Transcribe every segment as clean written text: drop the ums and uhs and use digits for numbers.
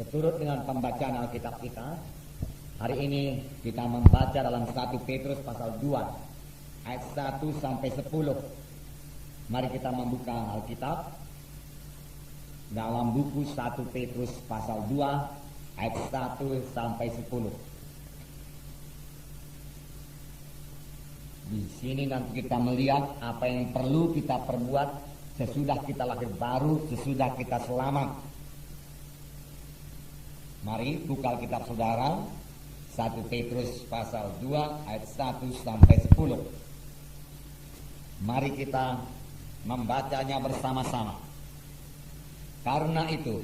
Seturut dengan pembacaan Alkitab kita, hari ini kita membaca dalam 1 Petrus pasal 2 ayat 1 sampai 10. Mari kita membuka Alkitab dalam buku 1 Petrus pasal 2 ayat 1 sampai 10. Di sini nanti kita melihat apa yang perlu kita perbuat sesudah kita lahir baru, sesudah kita selamat. Mari buka Alkitab saudara, 1 Petrus pasal 2 ayat 1 sampai 10. Mari kita membacanya bersama-sama. Karena itu,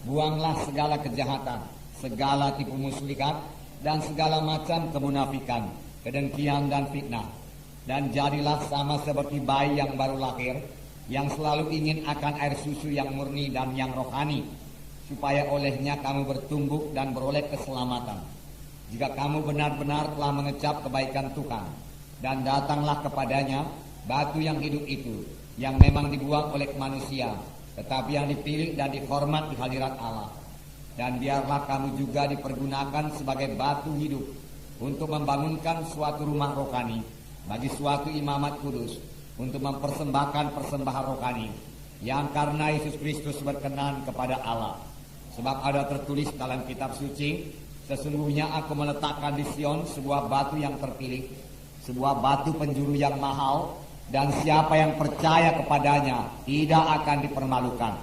buanglah segala kejahatan, segala tipu muslihat, dan segala macam kemunafikan, kedengkian dan fitnah. Dan jadilah sama seperti bayi yang baru lahir, yang selalu ingin akan air susu yang murni dan yang rohani, supaya olehnya kamu bertumbuh dan beroleh keselamatan. Jika kamu benar-benar telah mengecap kebaikan Tuhan, dan datanglah kepadanya batu yang hidup itu, yang memang dibuang oleh manusia, tetapi yang dipilih dan dihormat di hadirat Allah. Dan biarlah kamu juga dipergunakan sebagai batu hidup untuk membangunkan suatu rumah rohani bagi suatu imamat kudus, untuk mempersembahkan persembahan rohani yang karena Yesus Kristus berkenan kepada Allah. Sebab ada tertulis dalam kitab suci, sesungguhnya aku meletakkan di Sion sebuah batu yang terpilih, sebuah batu penjuru yang mahal, dan siapa yang percaya kepadanya tidak akan dipermalukan.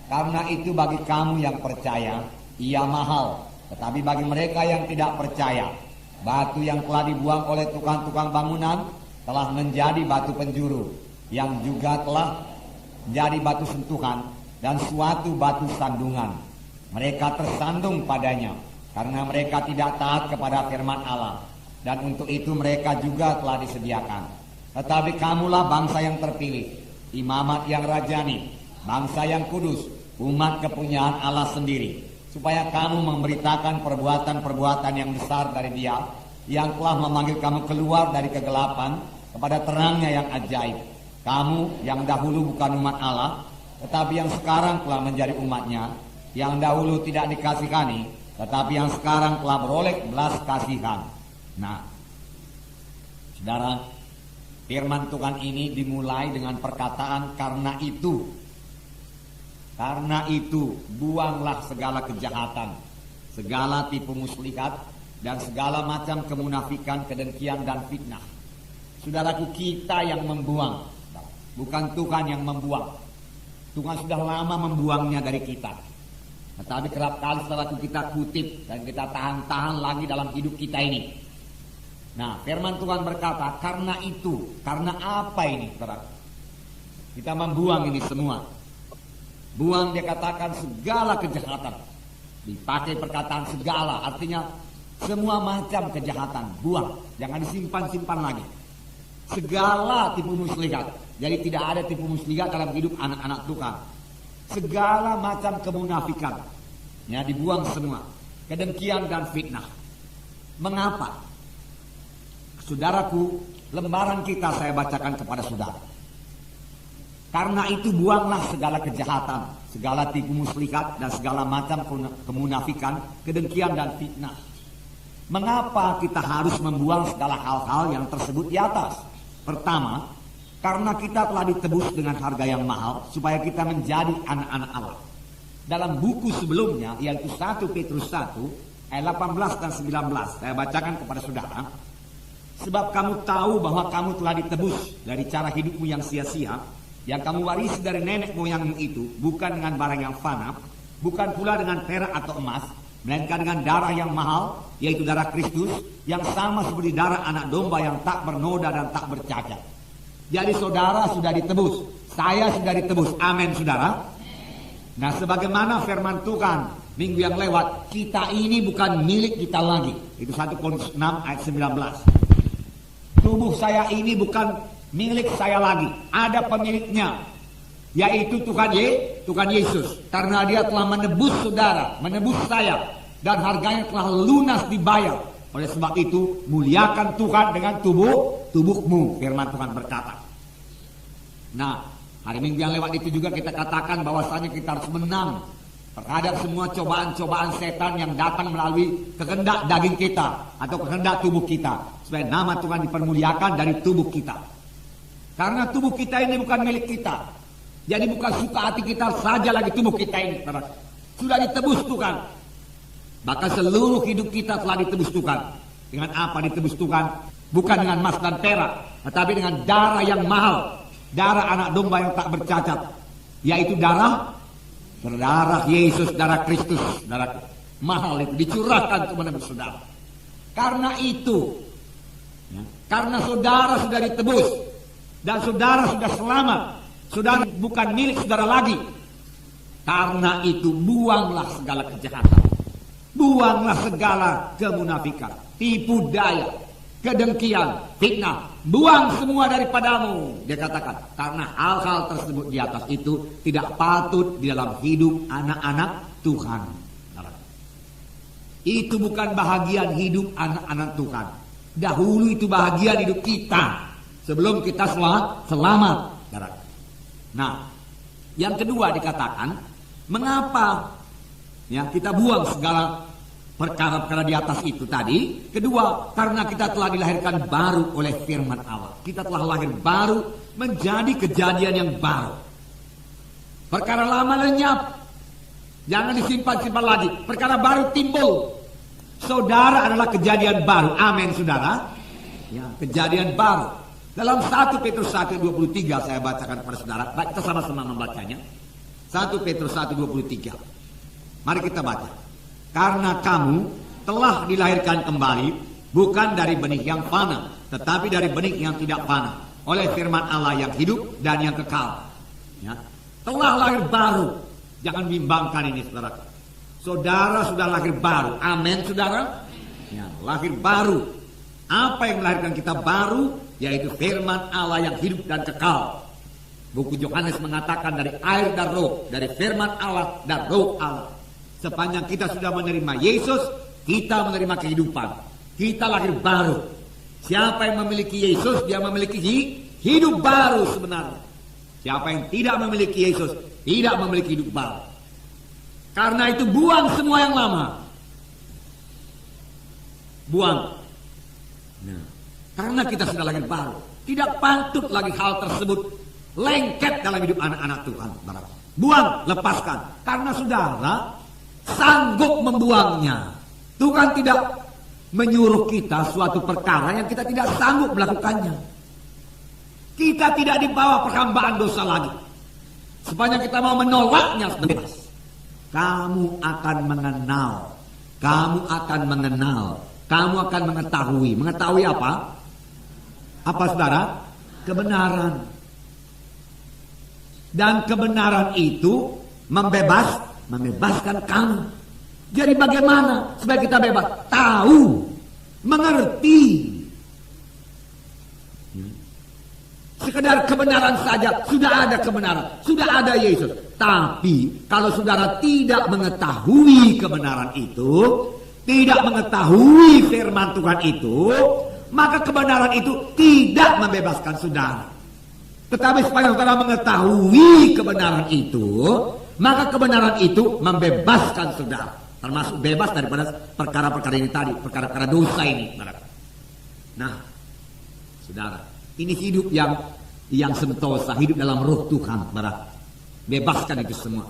Karena itu bagi kamu yang percaya, ia mahal. Tetapi bagi mereka yang tidak percaya, batu yang telah dibuang oleh tukang-tukang bangunan telah menjadi batu penjuru, yang juga telah menjadi batu sentuhan dan suatu batu sandungan. Mereka tersandung padanya karena mereka tidak taat kepada firman Allah, dan untuk itu mereka juga telah disediakan. Tetapi kamulah bangsa yang terpilih, imamat yang rajani, bangsa yang kudus, umat kepunyaan Allah sendiri, supaya kamu memberitakan perbuatan-perbuatan yang besar dari Dia, yang telah memanggil kamu keluar dari kegelapan kepada terangnya yang ajaib. Kamu yang dahulu bukan umat Allah, tetapi yang sekarang telah menjadi umatnya, yang dahulu tidak dikasihani, tetapi yang sekarang telah beroleh belas kasihan. Nah, saudara, firman Tuhan ini dimulai dengan perkataan karena itu. Karena itu, buanglah segala kejahatan, segala tipu muslihat, dan segala macam kemunafikan, kedengkian, dan fitnah. Saudaraku, kita yang membuang, bukan Tuhan yang membuang. Tuhan sudah lama membuangnya dari kita. Tetapi kerap kali setelah kita kutip dan kita tahan-tahan lagi dalam hidup kita ini. Nah, firman Tuhan berkata, karena itu, karena apa ini, saudara? Kita membuang ini semua. Buang, dia katakan segala kejahatan. Dipakai perkataan segala, artinya semua macam kejahatan. Buang, jangan disimpan-simpan lagi. Segala tipu muslihat. Jadi tidak ada tipu muslihat dalam hidup anak-anak Tuhan. Segala macam kemunafikan, ya, dibuang semua. Kedengkian dan fitnah. Mengapa? Saudaraku, lembaran kita saya bacakan kepada saudara. Karena itu buanglah segala kejahatan, segala tipu muslihat, dan segala macam kemunafikan, kedengkian dan fitnah. Mengapa kita harus membuang segala hal-hal yang tersebut di atas? Pertama, karena kita telah ditebus dengan harga yang mahal, supaya kita menjadi anak-anak Allah. Dalam buku sebelumnya, yaitu 1 Petrus 1 ayat 18 dan 19, saya bacakan kepada saudara. Sebab kamu tahu bahwa kamu telah ditebus dari cara hidupmu yang sia-sia, yang kamu warisi dari nenek moyangmu itu, bukan dengan barang yang fana, bukan pula dengan perak atau emas, melainkan dengan darah yang mahal, yaitu darah Kristus, yang sama seperti darah anak domba yang tak bernoda dan tak bercacat. Jadi saudara sudah ditebus, saya sudah ditebus, amin saudara. Nah, sebagaimana firman Tuhan minggu yang lewat, kita ini bukan milik kita lagi. Itu 1 Korintus 6 ayat 19. Tubuh saya ini bukan milik saya lagi, ada pemiliknya, yaitu Tuhan Yesus. Karena Dia telah menebus saudara, menebus saya, dan harganya telah lunas dibayar. Oleh sebab itu, muliakan Tuhan dengan tubuhmu, firman Tuhan berkata. Nah, hari Minggu yang lewat itu juga kita katakan bahwasanya kita harus menang terhadap semua cobaan-cobaan setan yang datang melalui kehendak daging kita atau kehendak tubuh kita, supaya nama Tuhan dipermuliakan dari tubuh kita. Karena tubuh kita ini bukan milik kita, jadi bukan suka hati kita saja lagi tubuh kita ini, sudah ditebus Tuhan. Bahkan seluruh hidup kita telah ditebus Tuhan. Dengan apa ditebus Tuhan? Bukan dengan emas dan perak, tetapi dengan darah yang mahal, darah anak domba yang tak bercacat, yaitu darah Yesus, darah Kristus, darah mahal itu dicurahkan untuk menebus saudara. Karena itu, karena saudara sudah ditebus dan saudara sudah selamat, saudara bukan milik saudara lagi. Karena itu buanglah segala kejahatan, buanglah segala kemunafikan, tipu daya, kedengkian, fitnah, buang semua daripadamu. Dia katakan, karena hal-hal tersebut di atas itu tidak patut di dalam hidup anak-anak Tuhan. Itu bukan bahagian hidup anak-anak Tuhan. Dahulu itu bahagian hidup kita sebelum kita selamat. Nah, yang kedua dikatakan, mengapa ya kita buang segala perkara-perkara di atas itu tadi? Kedua, karena kita telah dilahirkan baru oleh firman Allah. Kita telah lahir baru menjadi kejadian yang baru. Perkara lama lenyap, jangan disimpan-simpan lagi. Perkara baru timbul. Saudara adalah kejadian baru. Amin, saudara. Ya, kejadian baru. Dalam 1 Petrus 1:23 saya bacakan kepada saudara. Baik, kita sama-sama membacanya. 1 Petrus 1:23. Mari kita baca. Karena kamu telah dilahirkan kembali, bukan dari benih yang fana, tetapi dari benih yang tidak fana, oleh firman Allah yang hidup dan yang kekal. Ya. Telah lahir baru. Jangan bimbangkan ini, saudara. Saudara sudah lahir baru. Amin, saudara. Ya, lahir baru. Apa yang melahirkan kita baru? Yaitu firman Allah yang hidup dan kekal. Buku Yohanes mengatakan dari air dan roh, dari firman Allah dan roh Allah. Sepanjang kita sudah menerima Yesus, kita menerima kehidupan. Kita lahir baru. Siapa yang memiliki Yesus, dia memiliki hidup baru sebenarnya. Siapa yang tidak memiliki Yesus, tidak memiliki hidup baru. Karena itu buang semua yang lama. Buang. Nah, karena kita sudah lahir baru, tidak patut lagi hal tersebut lengket dalam hidup anak-anak Tuhan. Buang, lepaskan. Karena saudara sanggup membuangnya. Tuhan tidak menyuruh kita suatu perkara yang kita tidak sanggup melakukannya. Kita tidak dibawa perhambaan dosa lagi. Sepanjang kita mau menolaknya bebas. Kamu akan mengenal. Kamu akan mengenal. Kamu akan mengetahui. Mengetahui apa? Apa saudara? Kebenaran. Dan kebenaran itu membebaskan kamu. Jadi bagaimana supaya kita bebas? Tahu, mengerti. Sekedar kebenaran saja, sudah ada kebenaran, sudah ada Yesus. Tapi kalau saudara tidak mengetahui kebenaran itu, tidak mengetahui firman Tuhan itu, maka kebenaran itu tidak membebaskan saudara. Tetapi supaya saudara mengetahui kebenaran itu, maka kebenaran itu membebaskan saudara. Termasuk bebas daripada perkara-perkara ini tadi, perkara-perkara dosa ini. Nah, saudara, ini hidup yang sentosa, hidup dalam roh Tuhan. Bebaskan itu semua.